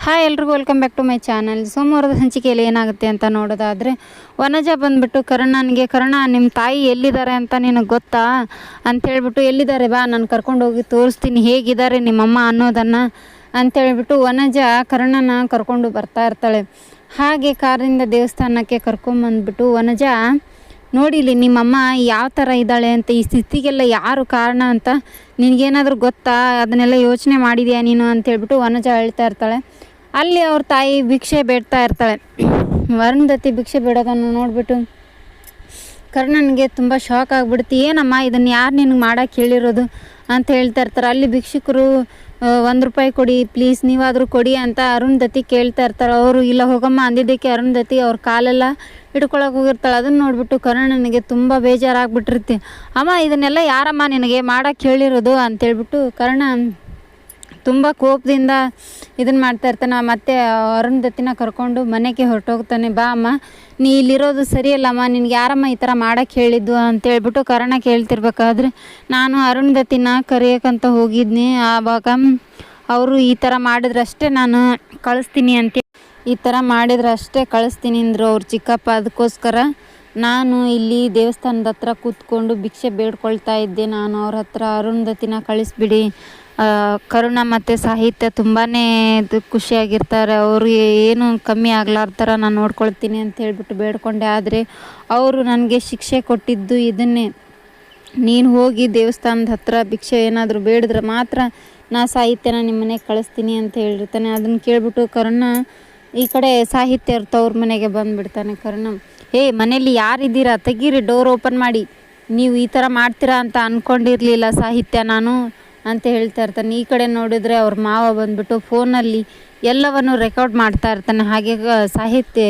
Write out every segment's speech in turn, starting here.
Hi ಎಲ್ರಿಗೂ welcome back to my channel. ಸೋಮವಾರದ ಹಂಚಿಕೆಯಲ್ಲಿ ಏನಾಗುತ್ತೆ ಅಂತ ನೋಡೋದಾದರೆ, ವನಜ ಬಂದುಬಿಟ್ಟು ಕರ್ಣನಿಗೆ, ಕರ್ಣ ನಿಮ್ಮ ತಾಯಿ ಎಲ್ಲಿದ್ದಾರೆ ಅಂತ ನಿನಗೆ ಗೊತ್ತಾ ಅಂಥೇಳ್ಬಿಟ್ಟು, ಎಲ್ಲಿದ್ದಾರೆ ಬಾ ನಾನು ಕರ್ಕೊಂಡೋಗಿ ತೋರಿಸ್ತೀನಿ ಹೇಗಿದ್ದಾರೆ ನಿಮ್ಮಮ್ಮ ಅನ್ನೋದನ್ನು ಅಂಥೇಳ್ಬಿಟ್ಟು ವನಜ ಕರ್ಣನ ಕರ್ಕೊಂಡು ಬರ್ತಾ ಇರ್ತಾಳೆ. ಹಾಗೆ ಕಾರಿಂದ ದೇವಸ್ಥಾನಕ್ಕೆ ಕರ್ಕೊಂಬಂದ್ಬಿಟ್ಟು, ವನಜ ನೋಡಿಲಿ ನಿಮ್ಮಮ್ಮ ಯಾವ ಥರ ಇದ್ದಾಳೆ ಅಂತ, ಈ ಸ್ಥಿತಿಗೆಲ್ಲ ಯಾರು ಕಾರಣ ಅಂತ ನಿನಗೇನಾದರೂ ಗೊತ್ತಾ, ಅದನ್ನೆಲ್ಲ ಯೋಚನೆ ಮಾಡಿದೆಯಾ ನೀನು ಅಂತೇಳ್ಬಿಟ್ಟು ವನಜ ಹೇಳ್ತಾ ಇರ್ತಾಳೆ. ಅಲ್ಲಿ ಅವ್ರ ತಾಯಿ ಭಿಕ್ಷೆ ಬೇಡ್ತಾ ಇರ್ತಾಳೆ. ಅರುಂಧತಿ ಭಿಕ್ಷೆ ಬೇಡೋದನ್ನು ನೋಡಿಬಿಟ್ಟು ಕರ್ಣನಿಗೆ ತುಂಬ ಶಾಕ್ ಆಗಿಬಿಡುತ್ತೆ. ಏನಮ್ಮ ಇದನ್ನು ಯಾರು ನಿನಗೆ ಮಾಡೋಕ್ಕೆ ಹೇಳಿರೋದು ಅಂತ ಹೇಳ್ತಾ ಇರ್ತಾರೆ. ಅಲ್ಲಿ ಭಿಕ್ಷುಕರು 1 ರೂಪಾಯಿ ಕೊಡಿ ಪ್ಲೀಸ್, ನೀವಾದರೂ ಕೊಡಿ ಅಂತ ಅರುಂಧತಿ ಕೇಳ್ತಾ ಇರ್ತಾರೆ. ಅವರು ಇಲ್ಲ ಹೋಗಮ್ಮ ಅಂದಿದ್ದಕ್ಕೆ ಅರುಂಧತಿ ಅವ್ರ ಕಾಲೆಲ್ಲ ಹಿಡ್ಕೊಳಕ್ಕೆ ಹೋಗಿರ್ತಾಳೆ. ಅದನ್ನು ನೋಡಿಬಿಟ್ಟು ಕರ್ಣನಿಗೆ ತುಂಬ ಬೇಜಾರಾಗ್ಬಿಟ್ಟಿರುತ್ತೆ. ಅಮ್ಮ ಇದನ್ನೆಲ್ಲ ಯಾರಮ್ಮ ನಿನಗೆ ಮಾಡೋಕ್ಕೆ ಹೇಳಿರೋದು ಅಂತೇಳ್ಬಿಟ್ಟು ಕರ್ಣ ತುಂಬ ಕೋಪದಿಂದ ಇದನ್ನು ಮಾಡ್ತಾ ಇರ್ತಾನೆ. ಮತ್ತೆ ಅರುಂಧತಿನ ಕರ್ಕೊಂಡು ಮನೆಗೆ ಹೊರಟೋಗ್ತಾನೆ. ಬಾ ಅಮ್ಮ ನೀ ಇಲ್ಲಿರೋದು ಸರಿಯಲ್ಲಮ್ಮ, ನಿನ್ಗೆ ಯಾರಮ್ಮ ಈ ಥರ ಮಾಡೋಕ್ಕೆ ಹೇಳಿದ್ದು ಅಂತೇಳ್ಬಿಟ್ಟು ಕರ್ಣ ಕೇಳ್ತಿರ್ಬೇಕಾದ್ರೆ, ನಾನು ಅರುಂಧತಿನ ಕರೆಯೋಕ್ಕಂತ ಹೋಗಿದ್ನಿ, ಆವಾಗ ಅವರು ಈ ಥರ ಮಾಡಿದ್ರಷ್ಟೇ ನಾನು ಕಳಿಸ್ತೀನಿ ಅಂತ, ಈ ಥರ ಮಾಡಿದ್ರಷ್ಟೇ ಕಳಿಸ್ತೀನಿ ಅಂದರು ಅವ್ರ ಚಿಕ್ಕಪ್ಪ. ಅದಕ್ಕೋಸ್ಕರ ನಾನು ಇಲ್ಲಿ ದೇವಸ್ಥಾನದ ಹತ್ರ ಕೂತ್ಕೊಂಡು ಭಿಕ್ಷೆ ಬೇಡ್ಕೊಳ್ತಾ ಇದ್ದೆ. ನಾನು ಅವ್ರ ಹತ್ರ ಅರುಂಧತಿನ ಕಳಿಸ್ಬಿಡಿ, ಕರುಣ ಮತ್ತು ಸಾಹಿತ್ಯ ತುಂಬಾ ಖುಷಿಯಾಗಿರ್ತಾರೆ, ಅವರು ಏನು ಕಮ್ಮಿ ಆಗ್ಲಾರ್ದ ನಾನು ನೋಡ್ಕೊಳ್ತೀನಿ ಅಂತ ಹೇಳ್ಬಿಟ್ಟು ಬೇಡ್ಕೊಂಡೆ. ಆದರೆ ಅವರು ನನಗೆ ಶಿಕ್ಷೆ ಕೊಟ್ಟಿದ್ದು ಇದನ್ನೇ, ನೀನು ಹೋಗಿ ದೇವಸ್ಥಾನದ ಹತ್ರ ಭಿಕ್ಷೆ ಏನಾದರೂ ಬೇಡಿದ್ರೆ ಮಾತ್ರ ನಾ ಸಾಹಿತ್ಯನ ನಿಮ್ಮ ಮನೆಗೆ ಕಳಿಸ್ತೀನಿ ಅಂತ ಹೇಳಿರ್ತಾನೆ. ಅದನ್ನು ಕೇಳಿಬಿಟ್ಟು ಕರ್ಣ ಈ ಕಡೆ ಸಾಹಿತ್ಯ ಅವ್ರ ಮನೆಗೆ ಬಂದುಬಿಡ್ತಾನೆ. ಕರ್ಣ ಮನೇಲಿ ಯಾರಿದ್ದೀರಾ, ತೆಗೀರಿ ಡೋರ್ ಓಪನ್ ಮಾಡಿ, ನೀವು ಈ ಥರ ಮಾಡ್ತೀರಾ ಅಂತ ಅಂದ್ಕೊಂಡಿರಲಿಲ್ಲ ಸಾಹಿತ್ಯ ನಾನು ಅಂತ ಹೇಳ್ತಾ ಇರ್ತಾನೆ. ಈ ಕಡೆ ನೋಡಿದ್ರೆ ಅವ್ರ ಮಾವ ಬಂದುಬಿಟ್ಟು ಫೋನಲ್ಲಿ ಎಲ್ಲವನ್ನು ರೆಕಾರ್ಡ್ ಮಾಡ್ತಾ ಇರ್ತಾನೆ. ಹಾಗೆ ಸಾಹಿತ್ಯ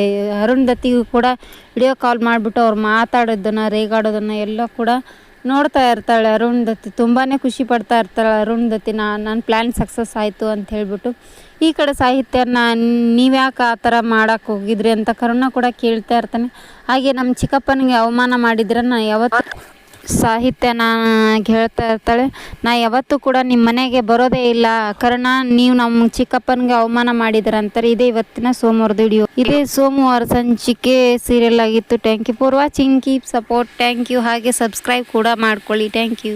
ಅರುಂಧತಿಗೂ ಕೂಡ ವಿಡಿಯೋ ಕಾಲ್ ಮಾಡಿಬಿಟ್ಟು ಅವ್ರು ಮಾತಾಡೋದನ್ನು ರೇಗಾಡೋದನ್ನು ಎಲ್ಲ ಕೂಡ ನೋಡ್ತಾ ಇರ್ತಾಳೆ. ಅರುಂಧತಿ ತುಂಬಾ ಖುಷಿ ಪಡ್ತಾ ಇರ್ತಾಳೆ. ಅರುಂಧತಿ ನನ್ನ ಪ್ಲ್ಯಾನ್ ಸಕ್ಸಸ್ ಆಯಿತು ಅಂತ ಹೇಳ್ಬಿಟ್ಟು. ಈ ಕಡೆ ಸಾಹಿತ್ಯನ ನೀವ್ಯಾಕೆ ಆ ಥರ ಮಾಡೋಕ್ಕೆ ಹೋಗಿದ್ರಿ ಅಂತ ಕರುಣ ಕೂಡ ಕೇಳ್ತಾ ಇರ್ತಾನೆ. ಹಾಗೆ ನಮ್ಮ ಚಿಕ್ಕಪ್ಪನಿಗೆ ಅವಮಾನ ಮಾಡಿದ್ರೆ ನಾನು ಯಾವತ್ತು, ಸಾಹಿತ್ಯನ ಹೇಳ್ತಾ ಇರ್ತಾಳೆ, ನಾ ಯಾವತ್ತೂ ಕೂಡ ನಿಮ್ಮ ಮನೆಗೆ ಬರೋದೇ ಇಲ್ಲ ಕರ್ಣ, ನೀವು ನಮ್ಮ ಚಿಕ್ಕಪ್ಪನಿಗೆ ಅವಮಾನ ಮಾಡಿದ್ರ ಅಂತಾರೆ. ಇದೇ ಇವತ್ತಿನ ಸೋಮವಾರದ ವಿಡಿಯೋ. ಇದೇ ಸೋಮವಾರ ಸಂಚಿಕೆ ಸೀರಿಯಲ್ ಆಗಿತ್ತು. Thank you for watching, keep support, thank you. ಹಾಗೆ ಸಬ್ಸ್ಕ್ರೈಬ್ ಕೂಡ ಮಾಡ್ಕೊಳ್ಳಿ. Thank you.